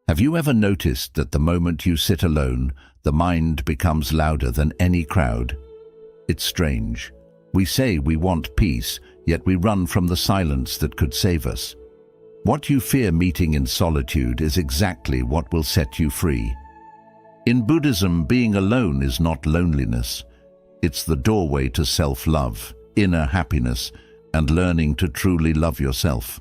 Have you ever noticed that the moment you sit alone, the mind becomes louder than any crowd? It's strange. We say we want peace, yet we run from the silence that could save us. What you fear meeting in solitude is exactly what will set you free. In Buddhism, being alone is not loneliness. It's the doorway to self-love, inner happiness, and learning to truly love yourself.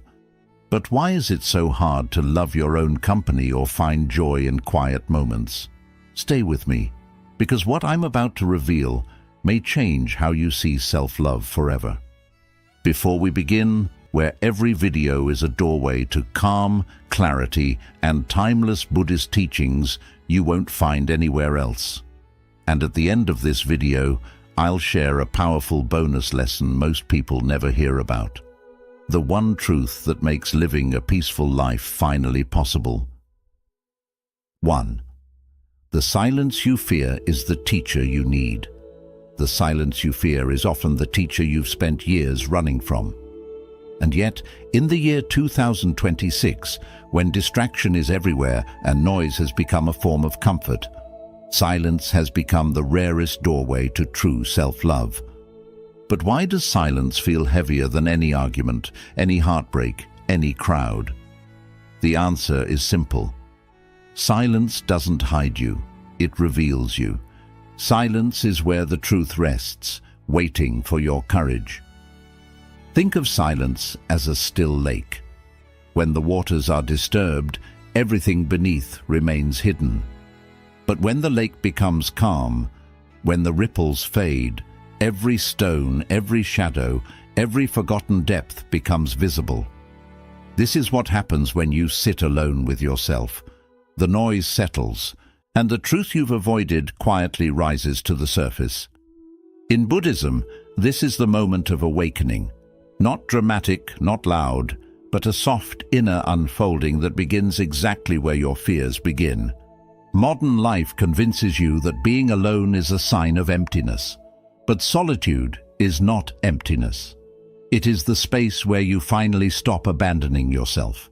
But why is it so hard to love your own company or find joy in quiet moments? Stay with me, because what I'm about to reveal may change how you see self-love forever. Before we begin, where every video is a doorway to calm, clarity, and timeless Buddhist teachings you won't find anywhere else. And at the end of this video, I'll share a powerful bonus lesson most people never hear about. The one truth that makes living a peaceful life finally possible. 1. The silence you fear is the teacher you need. The silence you fear is often the teacher you've spent years running from. And yet, in the year 2026, when distraction is everywhere and noise has become a form of comfort, silence has become the rarest doorway to true self-love. But why does silence feel heavier than any argument, any heartbreak, any crowd? The answer is simple. Silence doesn't hide you, it reveals you. Silence is where the truth rests, waiting for your courage. Think of silence as a still lake. When the waters are disturbed, everything beneath remains hidden. But when the lake becomes calm, when the ripples fade, every stone, every shadow, every forgotten depth becomes visible. This is what happens when you sit alone with yourself. The noise settles, and the truth you've avoided quietly rises to the surface. In Buddhism, this is the moment of awakening. Not dramatic, not loud, but a soft inner unfolding that begins exactly where your fears begin. Modern life convinces you that being alone is a sign of emptiness. But solitude is not emptiness. It is the space where you finally stop abandoning yourself.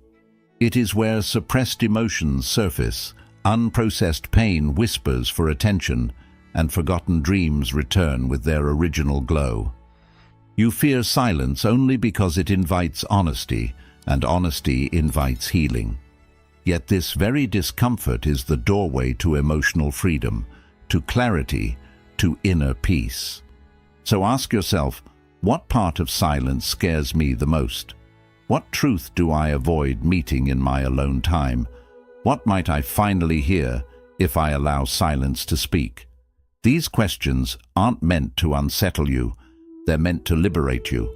It is where suppressed emotions surface, unprocessed pain whispers for attention, and forgotten dreams return with their original glow. You fear silence only because it invites honesty, and honesty invites healing. Yet this very discomfort is the doorway to emotional freedom, to clarity, to inner peace. So ask yourself, what part of silence scares me the most? What truth do I avoid meeting in my alone time? What might I finally hear if I allow silence to speak? These questions aren't meant to unsettle you, they're meant to liberate you.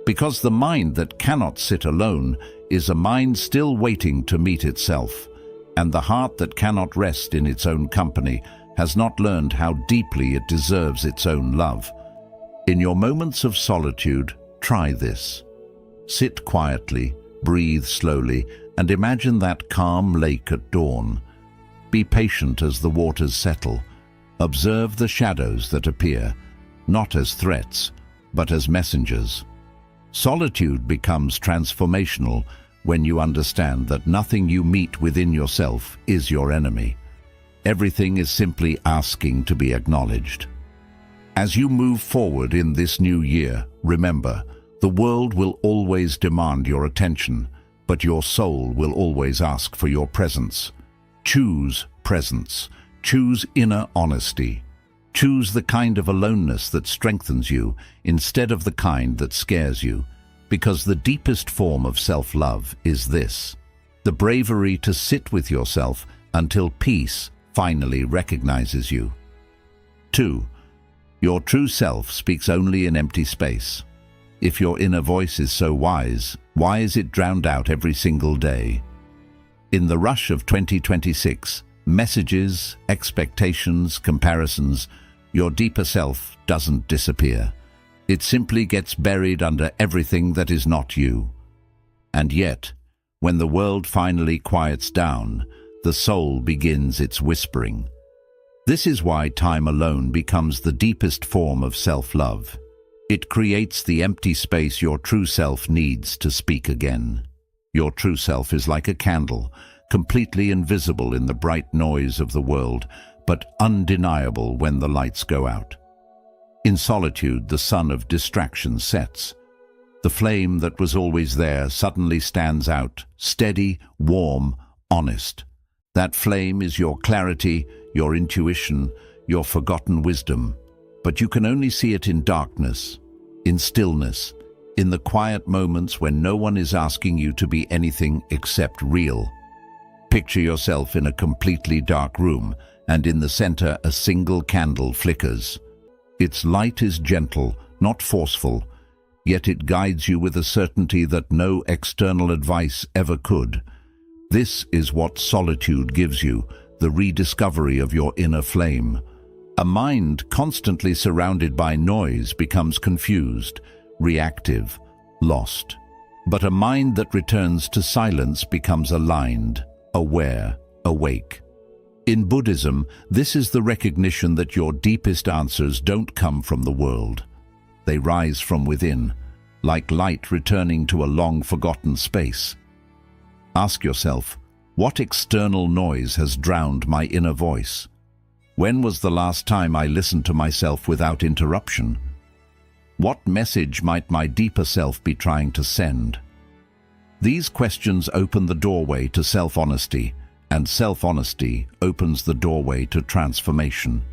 Because the mind that cannot sit alone is a mind still waiting to meet itself, and the heart that cannot rest in its own company has not learned how deeply it deserves its own love. In your moments of solitude, try this. Sit quietly, breathe slowly, and imagine that calm lake at dawn. Be patient as the waters settle. Observe the shadows that appear, not as threats, but as messengers. Solitude becomes transformational when you understand that nothing you meet within yourself is your enemy. Everything is simply asking to be acknowledged. As you move forward in this new year, remember, the world will always demand your attention, but your soul will always ask for your presence. Choose presence. Choose inner honesty. Choose the kind of aloneness that strengthens you instead of the kind that scares you, because the deepest form of self-love is this: the bravery to sit with yourself until peace finally recognizes you. 2. Your true self speaks only in empty space. If your inner voice is so wise, why is it drowned out every single day? In the rush of 2026, messages, expectations, comparisons, your deeper self doesn't disappear. It simply gets buried under everything that is not you. And yet, when the world finally quiets down, the soul begins its whispering. This is why time alone becomes the deepest form of self-love. It creates the empty space your true self needs to speak again. Your true self is like a candle, completely invisible in the bright noise of the world, but undeniable when the lights go out. In solitude, the sun of distraction sets. The flame that was always there suddenly stands out, steady, warm, honest. That flame is your clarity, your intuition, your forgotten wisdom. But you can only see it in darkness, in stillness, in the quiet moments when no one is asking you to be anything except real. Picture yourself in a completely dark room, and in the center a single candle flickers. Its light is gentle, not forceful, yet it guides you with a certainty that no external advice ever could. This is what solitude gives you, the rediscovery of your inner flame. A mind constantly surrounded by noise becomes confused, reactive, lost. But a mind that returns to silence becomes aligned, aware, awake. In Buddhism, this is the recognition that your deepest answers don't come from the world. They rise from within, like light returning to a long-forgotten space. Ask yourself, what external noise has drowned my inner voice? When was the last time I listened to myself without interruption? What message might my deeper self be trying to send? These questions open the doorway to self-honesty, and self-honesty opens the doorway to transformation.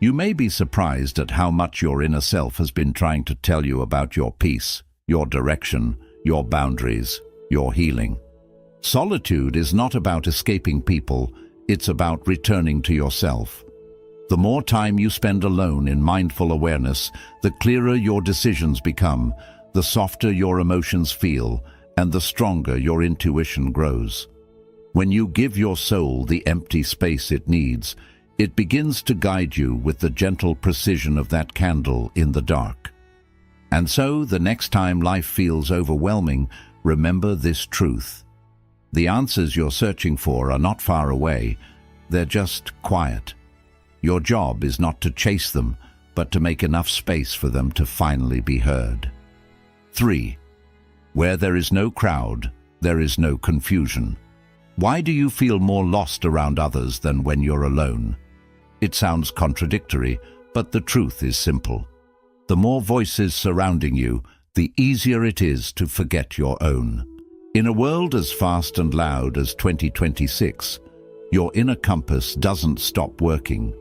You may be surprised at how much your inner self has been trying to tell you about your peace, your direction, your boundaries, your healing. Solitude is not about escaping people, it's about returning to yourself. The more time you spend alone in mindful awareness, the clearer your decisions become, the softer your emotions feel, and the stronger your intuition grows. When you give your soul the empty space it needs, it begins to guide you with the gentle precision of that candle in the dark. And so, the next time life feels overwhelming, remember this truth. The answers you're searching for are not far away, they're just quiet. Your job is not to chase them, but to make enough space for them to finally be heard. 3. Where there is no crowd, there is no confusion. Why do you feel more lost around others than when you're alone? It sounds contradictory, but the truth is simple. The more voices surrounding you, the easier it is to forget your own. In a world as fast and loud as 2026, your inner compass doesn't stop working.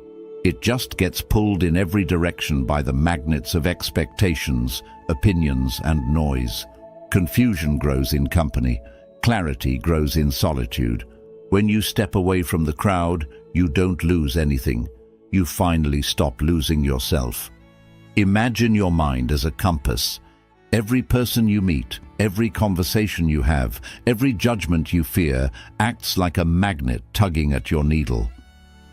It just gets pulled in every direction by the magnets of expectations, opinions, and noise. Confusion grows in company. Clarity grows in solitude. When you step away from the crowd, you don't lose anything. You finally stop losing yourself. Imagine your mind as a compass. Every person you meet, every conversation you have, every judgment you fear acts like a magnet tugging at your needle.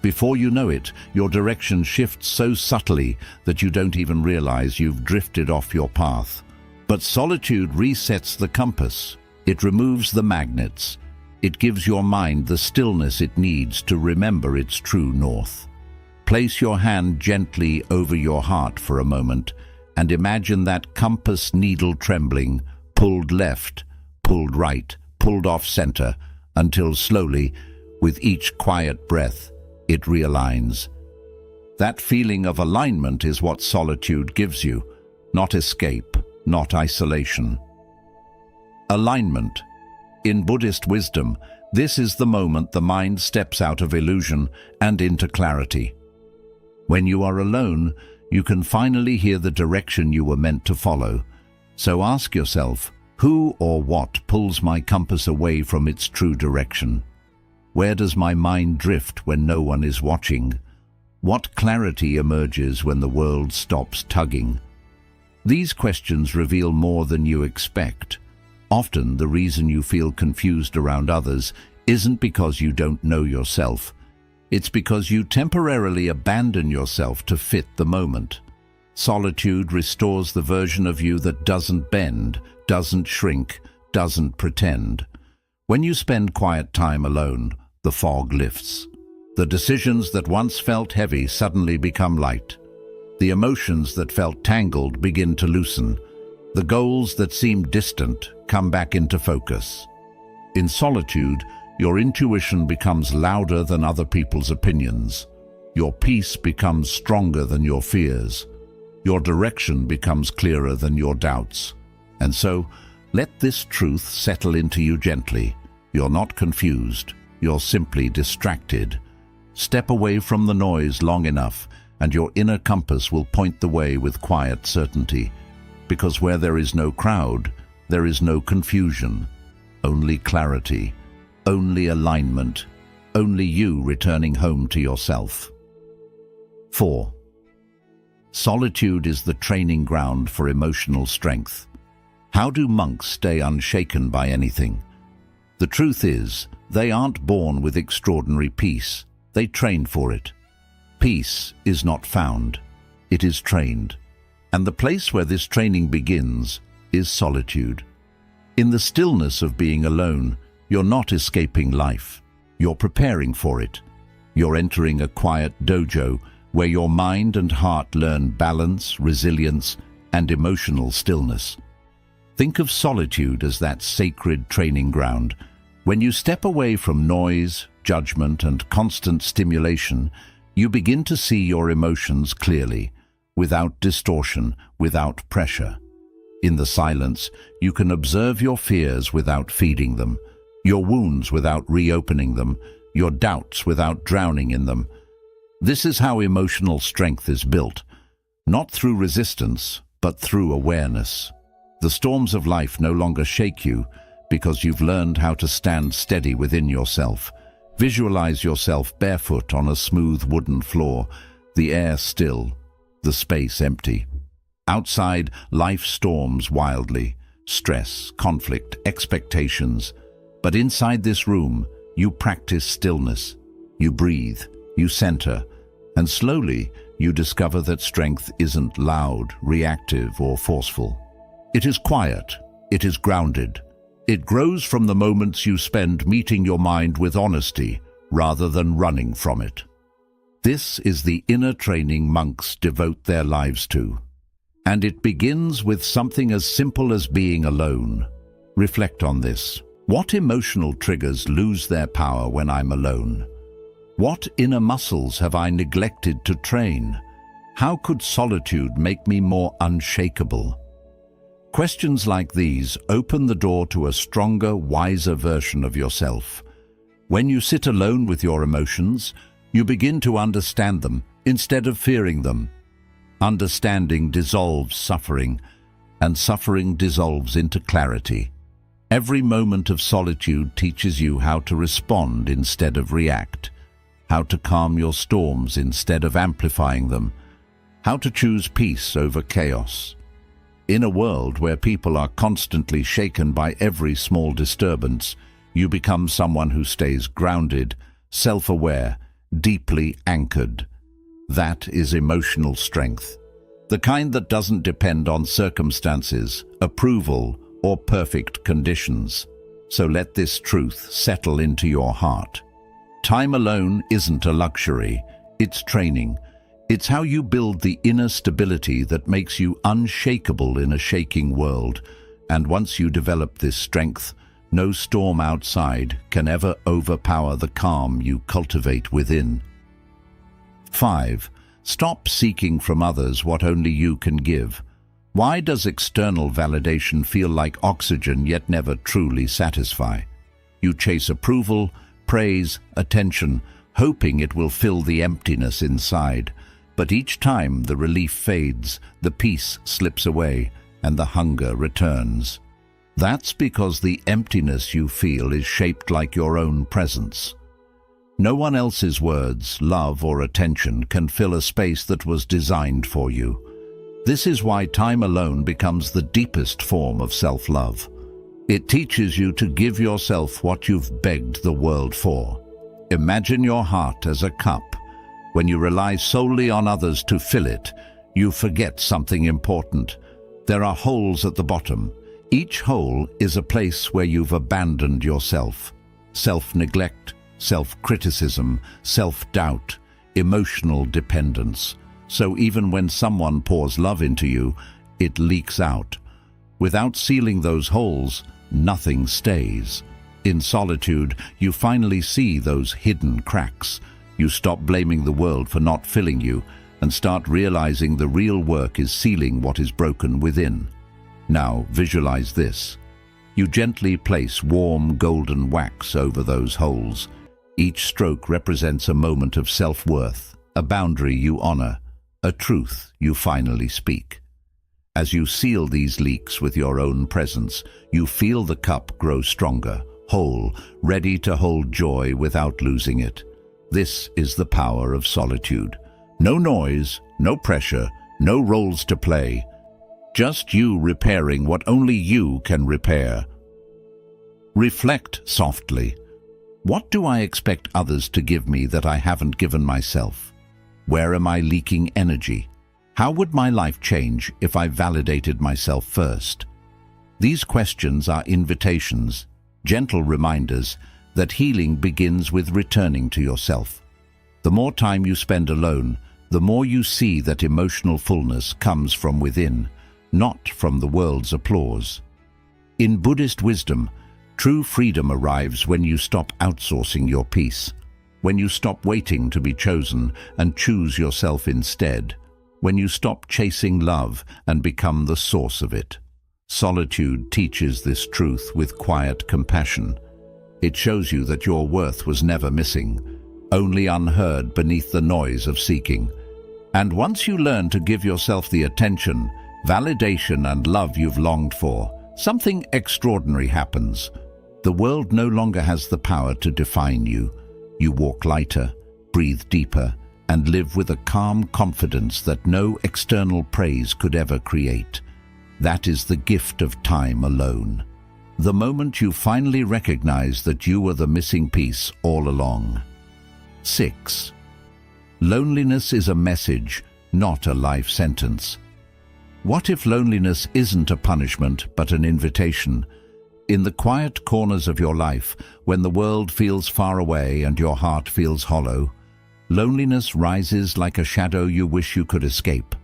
Before you know it, your direction shifts so subtly that you don't even realize you've drifted off your path. But solitude resets the compass. It removes the magnets. It gives your mind the stillness it needs to remember its true north. Place your hand gently over your heart for a moment and imagine that compass needle trembling, pulled left, pulled right, pulled off center, until slowly, with each quiet breath, it realigns. That feeling of alignment is what solitude gives you, not escape, not isolation. Alignment. In Buddhist wisdom, this is the moment the mind steps out of illusion and into clarity. When you are alone, you can finally hear the direction you were meant to follow. So ask yourself, who or what pulls my compass away from its true direction? Where does my mind drift when no one is watching? What clarity emerges when the world stops tugging? These questions reveal more than you expect. Often the reason you feel confused around others isn't because you don't know yourself. It's because you temporarily abandon yourself to fit the moment. Solitude restores the version of you that doesn't bend, doesn't shrink, doesn't pretend. When you spend quiet time alone, the fog lifts. The decisions that once felt heavy suddenly become light. The emotions that felt tangled begin to loosen. The goals that seemed distant come back into focus. In solitude, Your intuition becomes louder than other people's opinions. Your peace becomes stronger than your fears. Your direction becomes clearer than your doubts. And so, let this truth settle into you gently. You're not confused. You're simply distracted. Step away from the noise long enough, and your inner compass will point the way with quiet certainty. Because where there is no crowd, there is no confusion. Only clarity. Only alignment. Only you returning home to yourself. 4. Solitude is the training ground for emotional strength. How do monks stay unshaken by anything? The truth is, they aren't born with extraordinary peace. They train for it. Peace is not found. It is trained. And the place where this training begins is solitude. In the stillness of being alone, you're not escaping life. You're preparing for it. You're entering a quiet dojo where your mind and heart learn balance, resilience, and emotional stillness. Think of solitude as that sacred training ground. When you step away from noise, judgment, and constant stimulation, you begin to see your emotions clearly, without distortion, without pressure. In the silence, you can observe your fears without feeding them, your wounds without reopening them, your doubts without drowning in them. This is how emotional strength is built, not through resistance, but through awareness. The storms of life no longer shake you because you've learned how to stand steady within yourself. Visualize yourself barefoot on a smooth wooden floor, the air still, the space empty. Outside, life storms wildly, stress, conflict, expectations. But inside this room, you practice stillness. You breathe, you center, and slowly you discover that strength isn't loud, reactive, or forceful. It is quiet. It is grounded. It grows from the moments you spend meeting your mind with honesty rather than running from it. This is the inner training monks devote their lives to. And it begins with something as simple as being alone. Reflect on this. What emotional triggers lose their power when I'm alone? What inner muscles have I neglected to train? How could solitude make me more unshakable? Questions like these open the door to a stronger, wiser version of yourself. When you sit alone with your emotions, you begin to understand them instead of fearing them. Understanding dissolves suffering, and suffering dissolves into clarity. Every moment of solitude teaches you how to respond instead of react, how to calm your storms instead of amplifying them, how to choose peace over chaos. In a world where people are constantly shaken by every small disturbance, you become someone who stays grounded, self-aware, deeply anchored. That is emotional strength. The kind that doesn't depend on circumstances, approval, or perfect conditions. So let this truth settle into your heart. Time alone isn't a luxury, it's training. It's how you build the inner stability that makes you unshakable in a shaking world. And once you develop this strength, no storm outside can ever overpower the calm you cultivate within. 5. Stop seeking from others what only you can give. Why does external validation feel like oxygen yet never truly satisfy? You chase approval, praise, attention, hoping it will fill the emptiness inside. But each time the relief fades, the peace slips away, and the hunger returns. That's because the emptiness you feel is shaped like your own presence. No one else's words, love, or attention can fill a space that was designed for you. This is why time alone becomes the deepest form of self-love. It teaches you to give yourself what you've begged the world for. Imagine your heart as a cup. When you rely solely on others to fill it, you forget something important. There are holes at the bottom. Each hole is a place where you've abandoned yourself. Self-neglect, self-criticism, self-doubt, emotional dependence. So even when someone pours love into you, it leaks out. Without sealing those holes, nothing stays. In solitude, you finally see those hidden cracks. You stop blaming the world for not filling you and start realizing the real work is sealing what is broken within. Now, visualize this. You gently place warm golden wax over those holes. Each stroke represents a moment of self-worth, a boundary you honor, a truth you finally speak. As you seal these leaks with your own presence, you feel the cup grow stronger, whole, ready to hold joy without losing it. This is the power of solitude. No noise, no pressure, no roles to play. Just you repairing what only you can repair. Reflect softly. What do I expect others to give me that I haven't given myself? Where am I leaking energy? How would my life change if I validated myself first? These questions are invitations, gentle reminders that healing begins with returning to yourself. The more time you spend alone, the more you see that emotional fullness comes from within, not from the world's applause. In Buddhist wisdom, true freedom arrives when you stop outsourcing your peace, when you stop waiting to be chosen and choose yourself instead, when you stop chasing love and become the source of it. Solitude teaches this truth with quiet compassion. It shows you that your worth was never missing, only unheard beneath the noise of seeking. And once you learn to give yourself the attention, validation and love you've longed for, something extraordinary happens. The world no longer has the power to define you. You walk lighter, breathe deeper, and live with a calm confidence that no external praise could ever create. That is the gift of time alone. The moment you finally recognize that you were the missing piece all along. 6. Loneliness is a message, not a life sentence. What if loneliness isn't a punishment but an invitation? In the quiet corners of your life, when the world feels far away and your heart feels hollow, loneliness rises like a shadow you wish you could escape.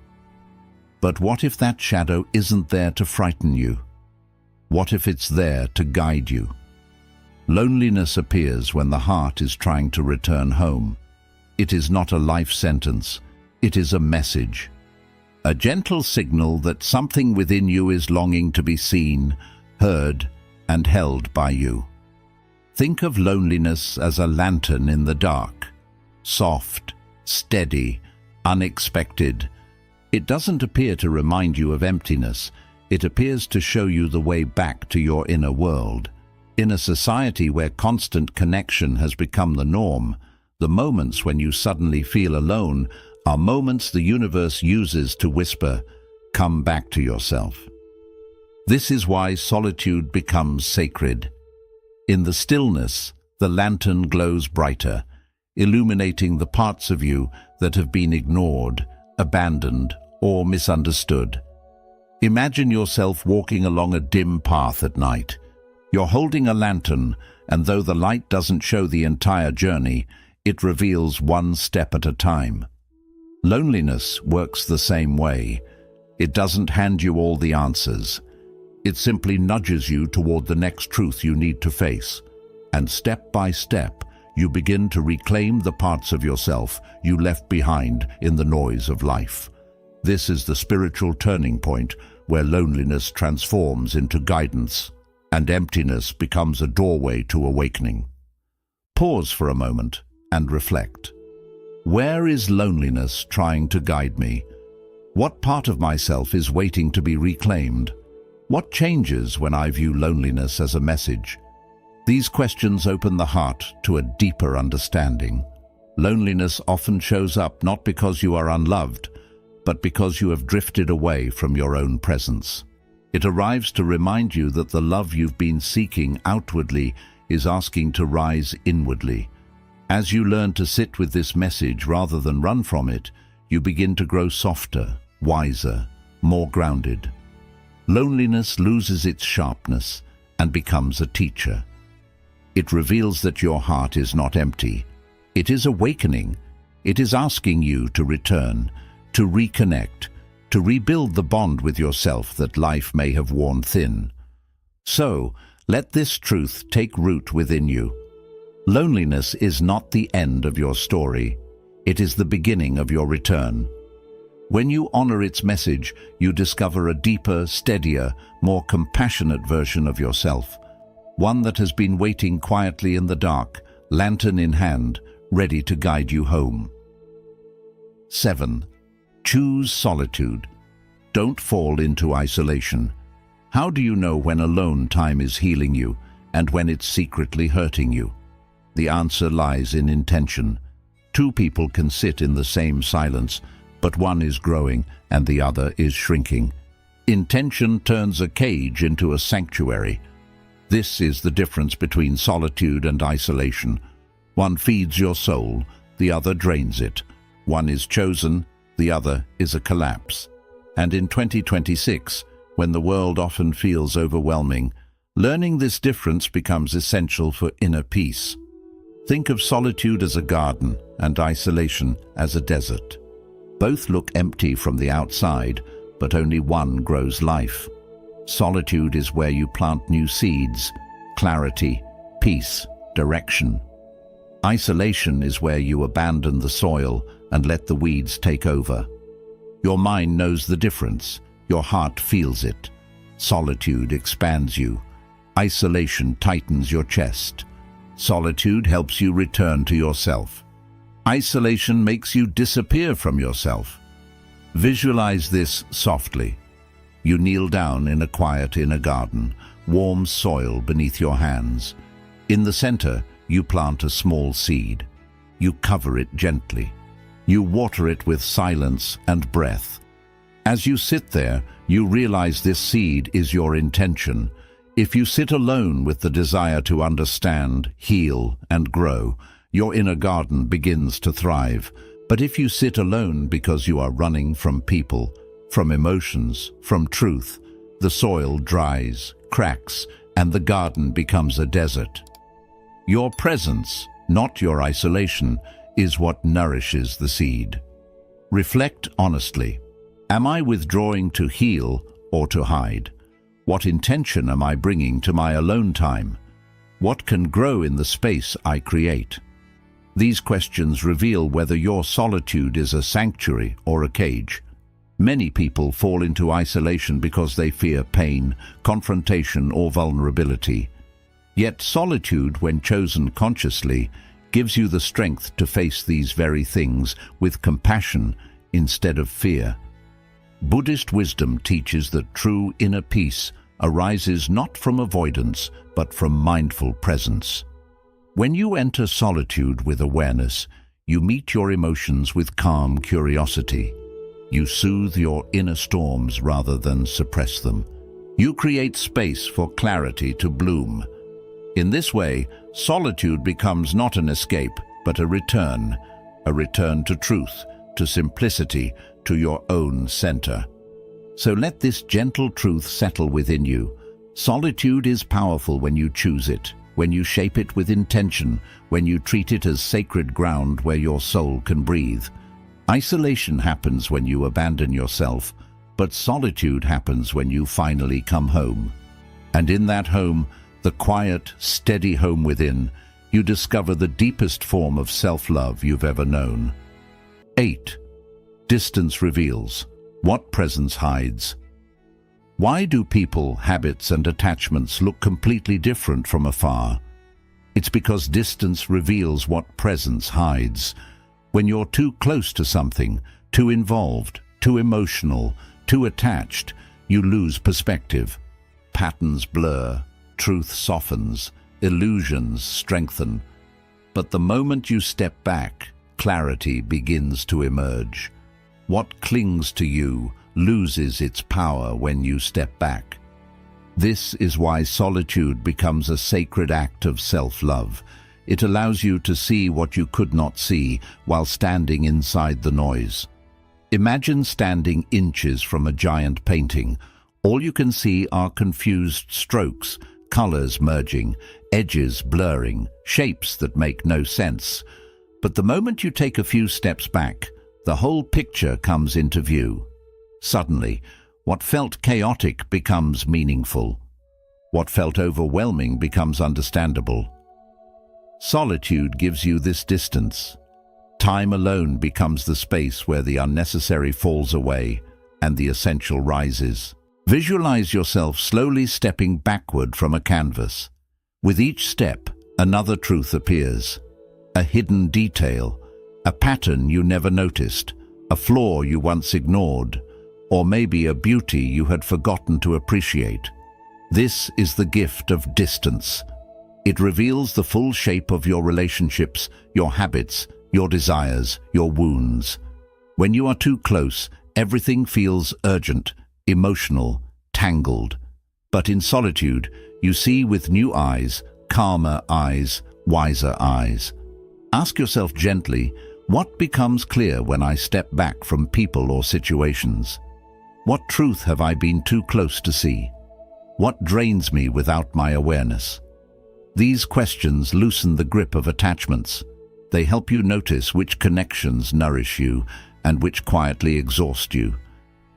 But what if that shadow isn't there to frighten you? What if it's there to guide you? Loneliness appears when the heart is trying to return home. It is not a life sentence, it is a message. A gentle signal that something within you is longing to be seen, heard, and held by you. Think of loneliness as a lantern in the dark. Soft, steady, unexpected. It doesn't appear to remind you of emptiness. It appears to show you the way back to your inner world. In a society where constant connection has become the norm, the moments when you suddenly feel alone are moments the universe uses to whisper, "Come back to yourself." This is why solitude becomes sacred. In the stillness, the lantern glows brighter, illuminating the parts of you that have been ignored, abandoned, or misunderstood. Imagine yourself walking along a dim path at night. You're holding a lantern, and though the light doesn't show the entire journey, it reveals one step at a time. Loneliness works the same way. It doesn't hand you all the answers. It simply nudges you toward the next truth you need to face. And step by step, you begin to reclaim the parts of yourself you left behind in the noise of life. This is the spiritual turning point where loneliness transforms into guidance and emptiness becomes a doorway to awakening. Pause for a moment and reflect. Where is loneliness trying to guide me? What part of myself is waiting to be reclaimed? What changes when I view loneliness as a message? These questions open the heart to a deeper understanding. Loneliness often shows up not because you are unloved, but because you have drifted away from your own presence. It arrives to remind you that the love you've been seeking outwardly is asking to rise inwardly. As you learn to sit with this message rather than run from it, you begin to grow softer, wiser, more grounded. Loneliness loses its sharpness and becomes a teacher. It reveals that your heart is not empty. It is awakening. It is asking you to return, to reconnect, to rebuild the bond with yourself that life may have worn thin. So, Let this truth take root within you. Loneliness is not the end of your story. It is the beginning of your return. When you honor its message, you discover a deeper, steadier, more compassionate version of yourself, one that has been waiting quietly in the dark, lantern in hand, ready to guide you home. 7. Choose solitude. Don't fall into isolation. How do you know when alone time is healing you and when it's secretly hurting you? The answer lies in intention. Two people can sit in the same silence, but one is growing and the other is shrinking. Intention turns a cage into a sanctuary. This is the difference between solitude and isolation. One feeds your soul, the other drains it. One is chosen, the other is a collapse. And in 2026, when the world often feels overwhelming, learning this difference becomes essential for inner peace. Think of solitude as a garden and isolation as a desert. Both look empty from the outside, but only one grows life. Solitude is where you plant new seeds, clarity, peace, direction. Isolation is where you abandon the soil and let the weeds take over. Your mind knows the difference. Your heart feels it. Solitude expands you. Isolation tightens your chest. Solitude helps you return to yourself. Isolation makes you disappear from yourself. Visualize this softly. You kneel down in a quiet inner garden, warm soil beneath your hands. In the center, you plant a small seed. You cover it gently. You water it with silence and breath. As you sit there, you realize this seed is your intention. If you sit alone with the desire to understand, heal, and grow, your inner garden begins to thrive. But if you sit alone because you are running from people, from emotions, from truth, the soil dries, cracks, and the garden becomes a desert. Your presence, not your isolation, is what nourishes the seed. Reflect honestly. Am I withdrawing to heal or to hide? What intention am I bringing to my alone time? What can grow in the space I create? These questions reveal whether your solitude is a sanctuary or a cage. Many people fall into isolation because they fear pain, confrontation, or vulnerability. Yet solitude, when chosen consciously, gives you the strength to face these very things with compassion instead of fear. Buddhist wisdom teaches that true inner peace arises not from avoidance, but from mindful presence. When you enter solitude with awareness, you meet your emotions with calm curiosity. You soothe your inner storms rather than suppress them. You create space for clarity to bloom. In this way, solitude becomes not an escape, but a return to truth, to simplicity, to your own center. So let this gentle truth settle within you. Solitude is powerful when you choose it, when you shape it with intention, when you treat it as sacred ground where your soul can breathe. Isolation happens when you abandon yourself, but solitude happens when you finally come home. And in that home, the quiet, steady home within, you discover the deepest form of self-love you've ever known. 8. Distance reveals what presence hides. Why do people, habits, and attachments look completely different from afar? It's because distance reveals what presence hides. When you're too close to something, too involved, too emotional, too attached, you lose perspective. Patterns blur, truth softens, illusions strengthen. But the moment you step back, clarity begins to emerge. What clings to you loses its power when you step back. This is why solitude becomes a sacred act of self-love. It allows you to see what you could not see while standing inside the noise. Imagine standing inches from a giant painting. All you can see are confused strokes, colors merging, edges blurring, shapes that make no sense. But the moment you take a few steps back, the whole picture comes into view. Suddenly, what felt chaotic becomes meaningful. What felt overwhelming becomes understandable. Solitude gives you this distance. Time alone becomes the space where the unnecessary falls away and the essential rises. Visualize yourself slowly stepping backward from a canvas. With each step, another truth appears. A hidden detail, a pattern you never noticed, a flaw you once ignored, or maybe a beauty you had forgotten to appreciate. This is the gift of distance. It reveals the full shape of your relationships, your habits, your desires, your wounds. When you are too close, everything feels urgent, emotional, tangled. But in solitude, you see with new eyes, calmer eyes, wiser eyes. Ask yourself gently, what becomes clear when I step back from people or situations? What truth have I been too close to see? What drains me without my awareness? These questions loosen the grip of attachments. They help you notice which connections nourish you and which quietly exhaust you.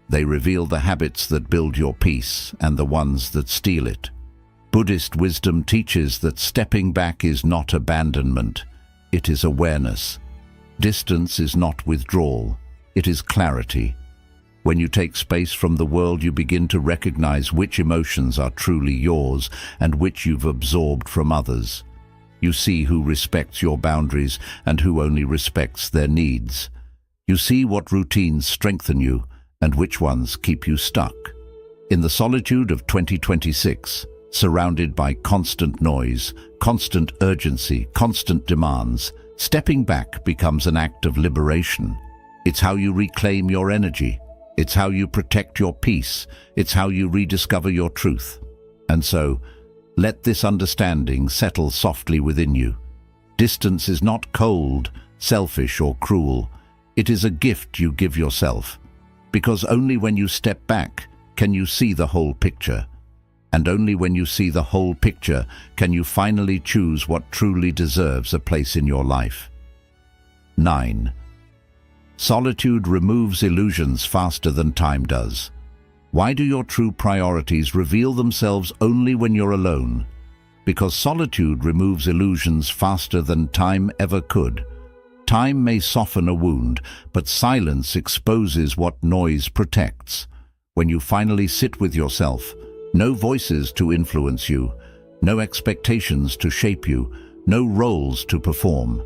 They reveal the habits that build your peace and the ones that steal it. Buddhist wisdom teaches that stepping back is not abandonment, it is awareness. Distance is not withdrawal, it is clarity. When you take space from the world, you begin to recognize which emotions are truly yours and which you've absorbed from others. You see who respects your boundaries and who only respects their needs. You see what routines strengthen you and which ones keep you stuck. In the solitude of 2026, surrounded by constant noise, constant urgency, constant demands, stepping back becomes an act of liberation. It's how you reclaim your energy. It's how you protect your peace. It's how you rediscover your truth. And so, let this understanding settle softly within you. Distance is not cold, selfish, or cruel. It is a gift you give yourself. Because only when you step back can you see the whole picture. And only when you see the whole picture can you finally choose what truly deserves a place in your life. 9. Solitude removes illusions faster than time does. Why do your true priorities reveal themselves only when you're alone? Because solitude removes illusions faster than time ever could. Time may soften a wound, but silence exposes what noise protects. When you finally sit with yourself, no voices to influence you, no expectations to shape you, no roles to perform.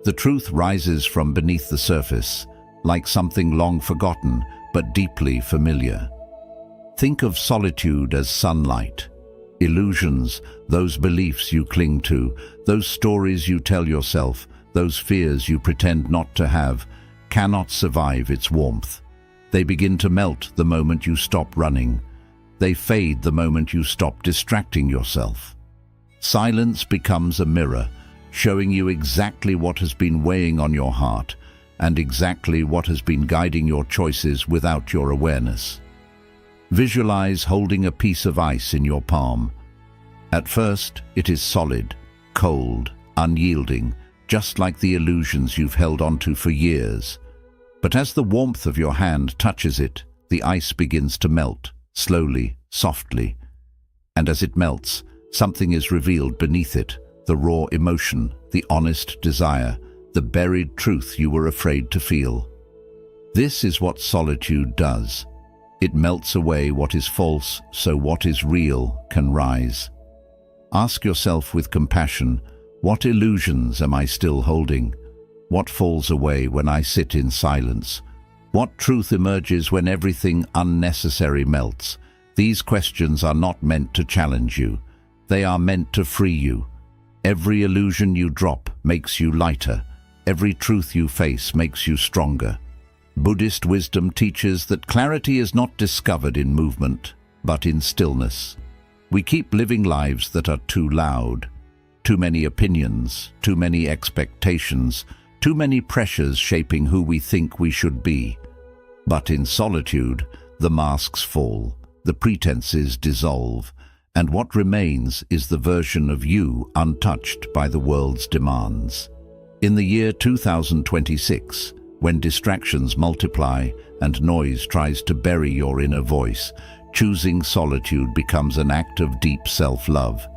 The truth rises from beneath the surface, like something long forgotten but deeply familiar. Think of solitude as sunlight. Illusions, those beliefs you cling to, those stories you tell yourself, those fears you pretend not to have, cannot survive its warmth. They begin to melt the moment you stop running. They fade the moment you stop distracting yourself. Silence becomes a mirror, showing you exactly what has been weighing on your heart and exactly what has been guiding your choices without your awareness. Visualize holding a piece of ice in your palm. At first, it is solid, cold, unyielding, just like the illusions you've held onto for years. But as the warmth of your hand touches it, the ice begins to melt, slowly, softly. And as it melts, something is revealed beneath it, the raw emotion, the honest desire, the buried truth you were afraid to feel. This is what solitude does. It melts away what is false so what is real can rise. Ask yourself with compassion, what illusions am I still holding? What falls away when I sit in silence? What truth emerges when everything unnecessary melts? These questions are not meant to challenge you. They are meant to free you. Every illusion you drop makes you lighter. Every truth you face makes you stronger. Buddhist wisdom teaches that clarity is not discovered in movement, but in stillness. We keep living lives that are too loud. Too many opinions, too many expectations, too many pressures shaping who we think we should be. But in solitude, the masks fall, the pretenses dissolve, and what remains is the version of you untouched by the world's demands. In the year 2026, when distractions multiply and noise tries to bury your inner voice, choosing solitude becomes an act of deep self-love.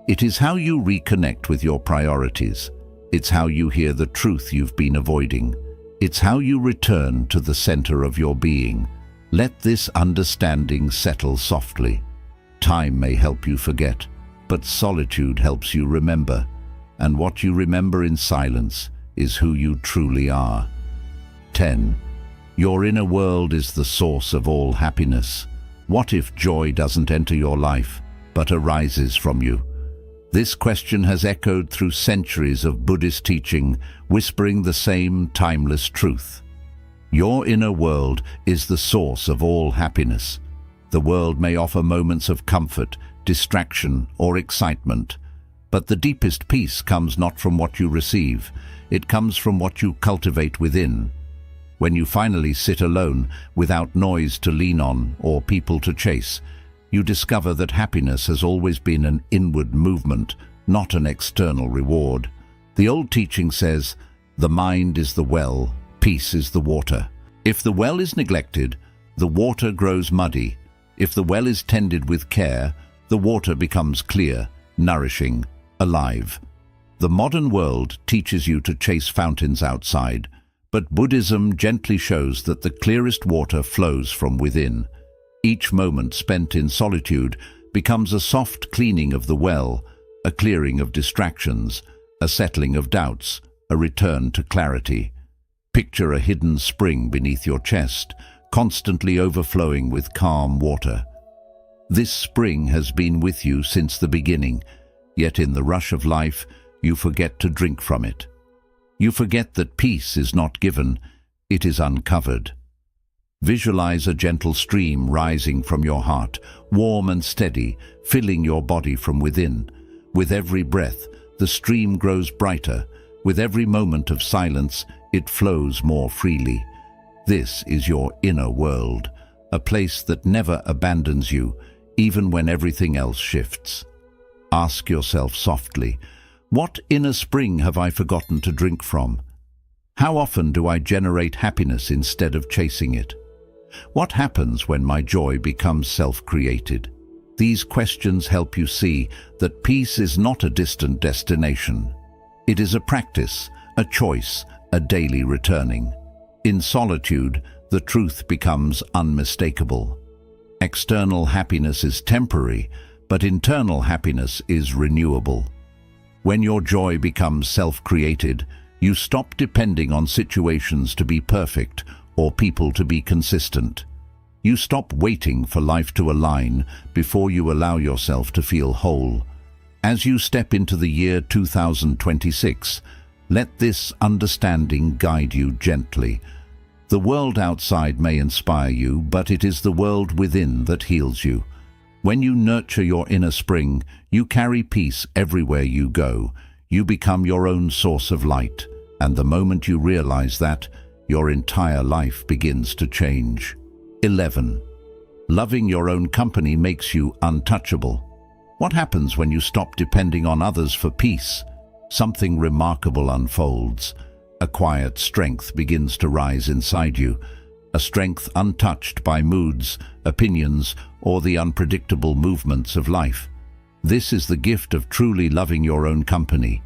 It is how you reconnect with your priorities. It's how you hear the truth you've been avoiding. It's how you return to the center of your being. Let this understanding settle softly. Time may help you forget, but solitude helps you remember. And what you remember in silence is who you truly are. 10. Your inner world is the source of all happiness. What if joy doesn't enter your life, but arises from you? This question has echoed through centuries of Buddhist teaching, whispering the same timeless truth. Your inner world is the source of all happiness. The world may offer moments of comfort, distraction, or excitement, but the deepest peace comes not from what you receive, it comes from what you cultivate within. When you finally sit alone, without noise to lean on or people to chase, you discover that happiness has always been an inward movement, not an external reward. The old teaching says, "The mind is the well, peace is the water." If the well is neglected, the water grows muddy. If the well is tended with care, the water becomes clear, nourishing, alive. The modern world teaches you to chase fountains outside, but Buddhism gently shows that the clearest water flows from within. Each moment spent in solitude becomes a soft cleaning of the well, a clearing of distractions, a settling of doubts, a return to clarity. Picture a hidden spring beneath your chest, constantly overflowing with calm water. This spring has been with you since the beginning, yet in the rush of life, you forget to drink from it. You forget that peace is not given, it is uncovered. Visualize a gentle stream rising from your heart, warm and steady, filling your body from within. With every breath, the stream grows brighter. With every moment of silence, it flows more freely. This is your inner world, a place that never abandons you, even when everything else shifts. Ask yourself softly, what inner spring have I forgotten to drink from? How often do I generate happiness instead of chasing it? What happens when my joy becomes self-created? These questions help you see that peace is not a distant destination. It is a practice, a choice, a daily returning. In solitude, the truth becomes unmistakable. External happiness is temporary, but internal happiness is renewable. When your joy becomes self-created, you stop depending on situations to be perfect or people to be consistent. You stop waiting for life to align before you allow yourself to feel whole. As you step into the year 2026, let this understanding guide you gently. The world outside may inspire you, but it is the world within that heals you. When you nurture your inner spring, you carry peace everywhere you go. You become your own source of light, and the moment you realize that, your entire life begins to change. 11. Loving your own company makes you untouchable. What happens when you stop depending on others for peace? Something remarkable unfolds. A quiet strength begins to rise inside you, a strength untouched by moods, opinions, or the unpredictable movements of life. This is the gift of truly loving your own company.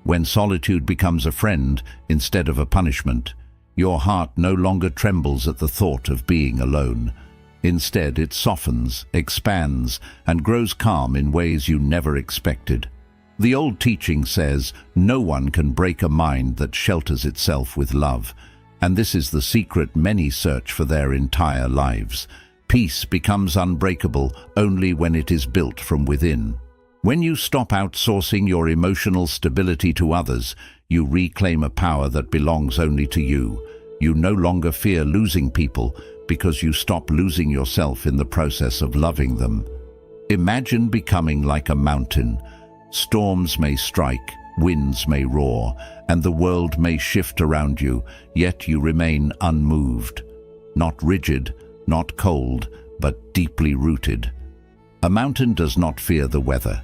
When solitude becomes a friend instead of a punishment, your heart no longer trembles at the thought of being alone. Instead, it softens, expands, and grows calm in ways you never expected. The old teaching says, no one can break a mind that shelters itself with love, and this is the secret many search for their entire lives. Peace becomes unbreakable only when it is built from within. When you stop outsourcing your emotional stability to others, you reclaim a power that belongs only to you. You no longer fear losing people because you stop losing yourself in the process of loving them. Imagine becoming like a mountain. Storms may strike, winds may roar, and the world may shift around you, yet you remain unmoved. Not rigid, not cold, but deeply rooted. A mountain does not fear the weather.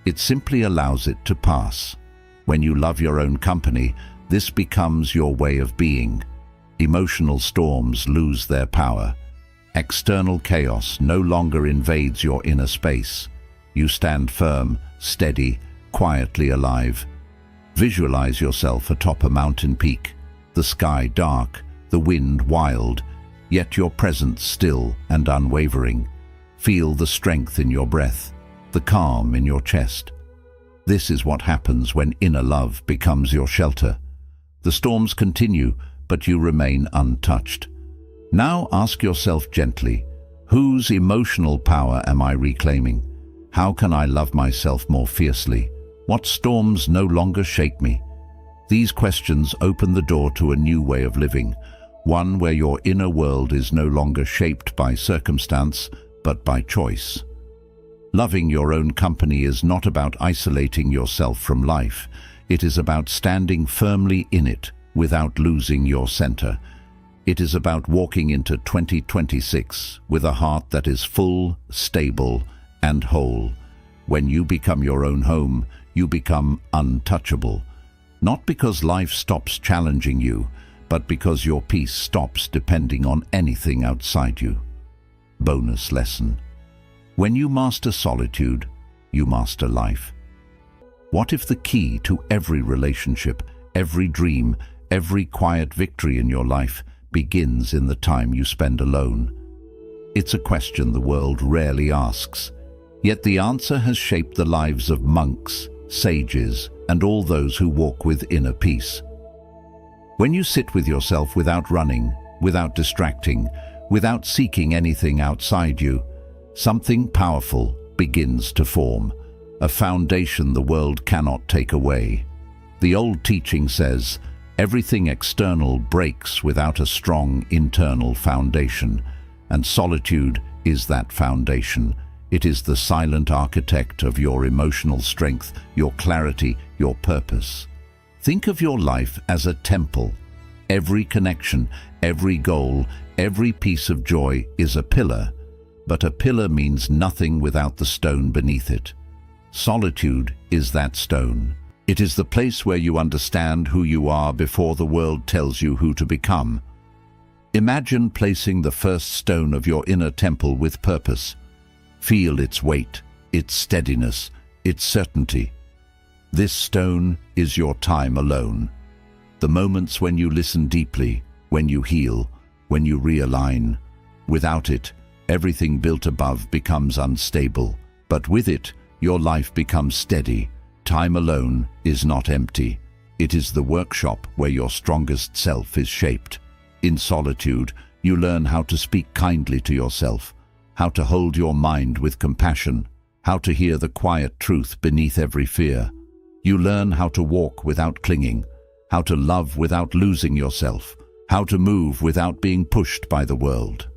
It simply allows it to pass. When you love your own company, this becomes your way of being. Emotional storms lose their power. External chaos no longer invades your inner space. You stand firm, steady, quietly alive. Visualize yourself atop a mountain peak, the sky dark, the wind wild, yet your presence still and unwavering. Feel the strength in your breath, the calm in your chest. This is what happens when inner love becomes your shelter. The storms continue, but you remain untouched. Now ask yourself gently, whose emotional power am I reclaiming? How can I love myself more fiercely? What storms no longer shake me? These questions open the door to a new way of living, one where your inner world is no longer shaped by circumstance, but by choice. Loving your own company is not about isolating yourself from life. It is about standing firmly in it without losing your center. It is about walking into 2026 with a heart that is full, stable, and whole. When you become your own home, you become untouchable. Not because life stops challenging you, but because your peace stops depending on anything outside you. Bonus lesson. When you master solitude, you master life. What if the key to every relationship, every dream, every quiet victory in your life begins in the time you spend alone? It's a question the world rarely asks, yet the answer has shaped the lives of monks, sages, and all those who walk with inner peace. When you sit with yourself without running, without distracting, without seeking anything outside you, something powerful begins to form, a foundation the world cannot take away. The old teaching says, everything external breaks without a strong internal foundation, and solitude is that foundation. It is the silent architect of your emotional strength, your clarity, your purpose. Think of your life as a temple. Every connection, every goal, every piece of joy is a pillar, but a pillar means nothing without the stone beneath it. Solitude is that stone. It is the place where you understand who you are before the world tells you who to become. Imagine placing the first stone of your inner temple with purpose. Feel its weight, its steadiness, its certainty. This stone is your time alone. The moments when you listen deeply, when you heal, when you realign. Without it, everything built above becomes unstable, but with it, your life becomes steady. Time alone is not empty. It is the workshop where your strongest self is shaped. In solitude, you learn how to speak kindly to yourself, how to hold your mind with compassion, how to hear the quiet truth beneath every fear. You learn how to walk without clinging, how to love without losing yourself, how to move without being pushed by the world.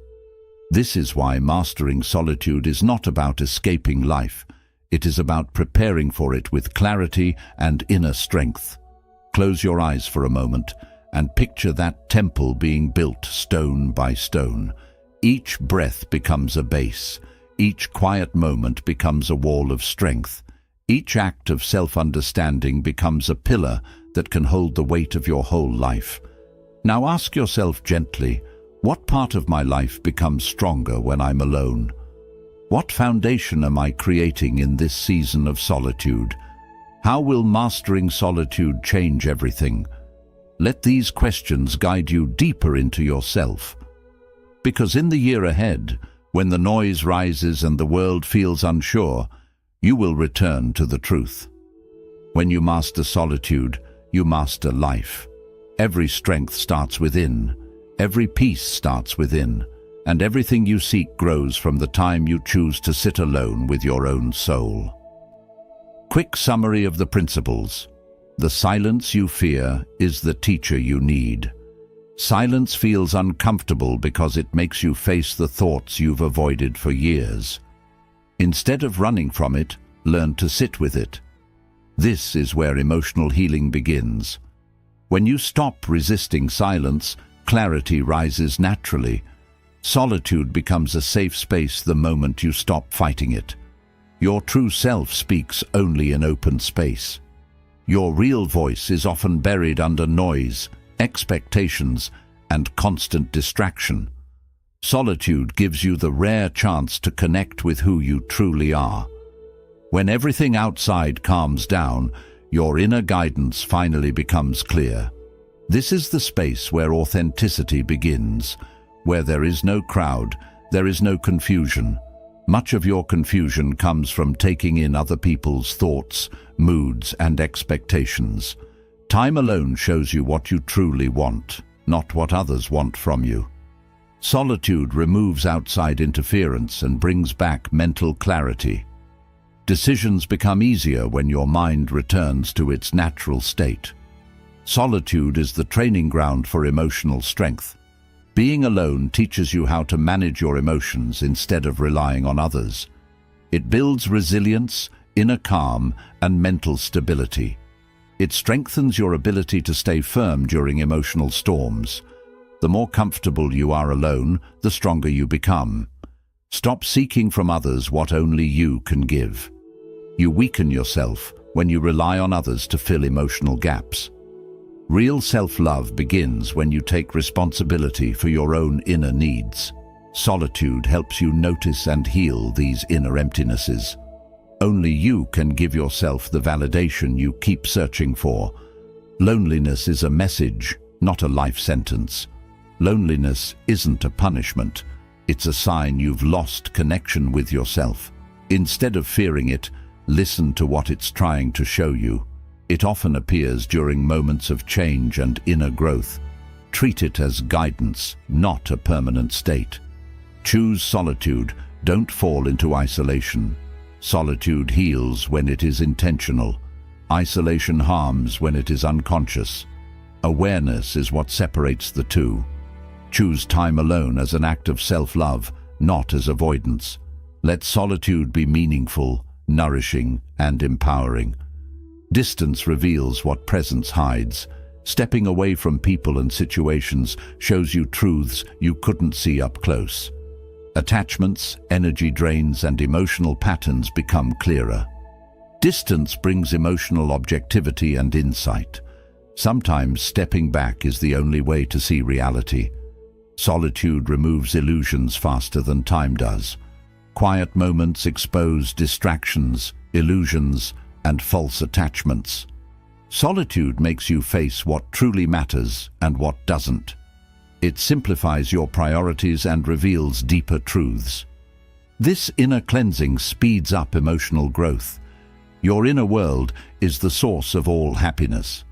This is why mastering solitude is not about escaping life. It is about preparing for it with clarity and inner strength. Close your eyes for a moment and picture that temple being built stone by stone. Each breath becomes a base. Each quiet moment becomes a wall of strength. Each act of self-understanding becomes a pillar that can hold the weight of your whole life. Now ask yourself gently, what part of my life becomes stronger when I'm alone? What foundation am I creating in this season of solitude? How will mastering solitude change everything? Let these questions guide you deeper into yourself. Because in the year ahead, when the noise rises and the world feels unsure, you will return to the truth. When you master solitude, you master life. Every strength starts within. Every peace starts within. And everything you seek grows from the time you choose to sit alone with your own soul. Quick summary of the principles. The silence you fear is the teacher you need. Silence feels uncomfortable because it makes you face the thoughts you've avoided for years. Instead of running from it, learn to sit with it. This is where emotional healing begins. When you stop resisting silence, clarity rises naturally. Solitude becomes a safe space the moment you stop fighting it. Your true self speaks only in open space. Your real voice is often buried under noise, expectations, and constant distraction. Solitude gives you the rare chance to connect with who you truly are. When everything outside calms down, your inner guidance finally becomes clear. This is the space where authenticity begins, where there is no crowd, there is no confusion. Much of your confusion comes from taking in other people's thoughts, moods, and expectations. Time alone shows you what you truly want, not what others want from you. Solitude removes outside interference and brings back mental clarity. Decisions become easier when your mind returns to its natural state. Solitude is the training ground for emotional strength. Being alone teaches you how to manage your emotions instead of relying on others. It builds resilience, inner calm, and mental stability. It strengthens your ability to stay firm during emotional storms. The more comfortable you are alone, the stronger you become. Stop seeking from others what only you can give. You weaken yourself when you rely on others to fill emotional gaps. Real self-love begins when you take responsibility for your own inner needs. Solitude helps you notice and heal these inner emptinesses. Only you can give yourself the validation you keep searching for. Loneliness is a message, not a life sentence. Loneliness isn't a punishment. It's a sign you've lost connection with yourself. Instead of fearing it, listen to what it's trying to show you. It often appears during moments of change and inner growth. Treat it as guidance, not a permanent state. Choose solitude. Don't fall into isolation. Solitude heals when it is intentional. Isolation harms when it is unconscious. Awareness is what separates the two. Choose time alone as an act of self-love, not as avoidance. Let solitude be meaningful, nourishing, and empowering. Distance reveals what presence hides. Stepping away from people and situations shows you truths you couldn't see up close. Attachments, energy drains, and emotional patterns become clearer. Distance brings emotional objectivity and insight. Sometimes stepping back is the only way to see reality. Solitude removes illusions faster than time does. Quiet moments expose distractions, illusions, and false attachments. Solitude makes you face what truly matters and what doesn't. It simplifies your priorities and reveals deeper truths. This inner cleansing speeds up emotional growth. Your inner world is the source of all happiness.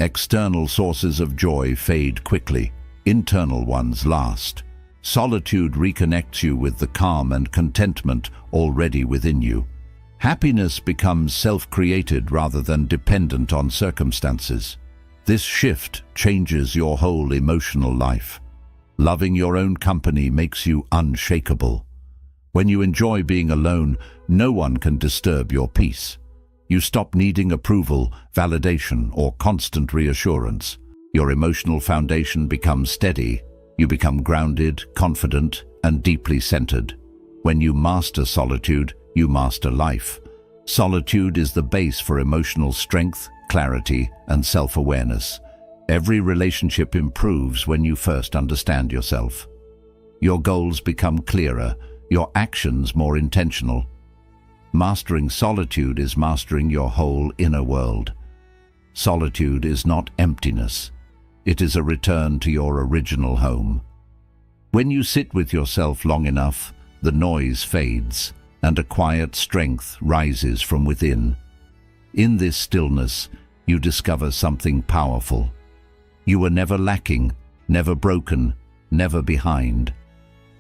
External sources of joy fade quickly. Internal ones last. Solitude reconnects you with the calm and contentment already within you. Happiness becomes self-created rather than dependent on circumstances. This shift changes your whole emotional life. Loving your own company makes you unshakable. When you enjoy being alone, no one can disturb your peace. You stop needing approval, validation, or constant reassurance. Your emotional foundation becomes steady. You become grounded, confident, and deeply centered. When you master solitude, you master life. Solitude is the base for emotional strength, clarity, and self-awareness. Every relationship improves when you first understand yourself. Your goals become clearer, your actions more intentional. Mastering solitude is mastering your whole inner world. Solitude is not emptiness. It is a return to your original home. When you sit with yourself long enough, the noise fades, and a quiet strength rises from within. In this stillness, you discover something powerful. You were never lacking, never broken, never behind.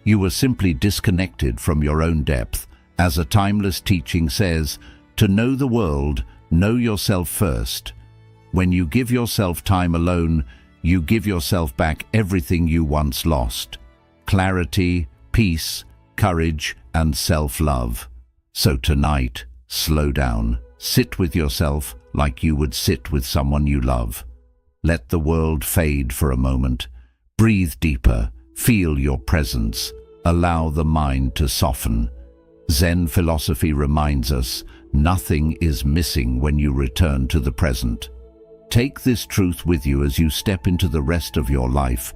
You were simply disconnected from your own depth. As a timeless teaching says, to know the world, know yourself first. When you give yourself time alone, you give yourself back everything you once lost. Clarity, peace, courage, and self-love. So tonight, slow down. Sit with yourself like you would sit with someone you love. Let the world fade for a moment. Breathe deeper. Feel your presence. Allow the mind to soften. Zen philosophy reminds us, nothing is missing when you return to the present. Take this truth with you as you step into the rest of your life.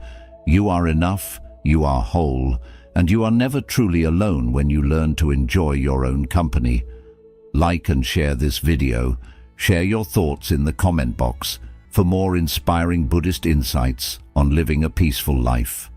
You are enough, You are whole, and you are never truly alone when you learn to enjoy your own company. Like and share this video. Share your thoughts in the comment box for more inspiring Buddhist insights on living a peaceful life.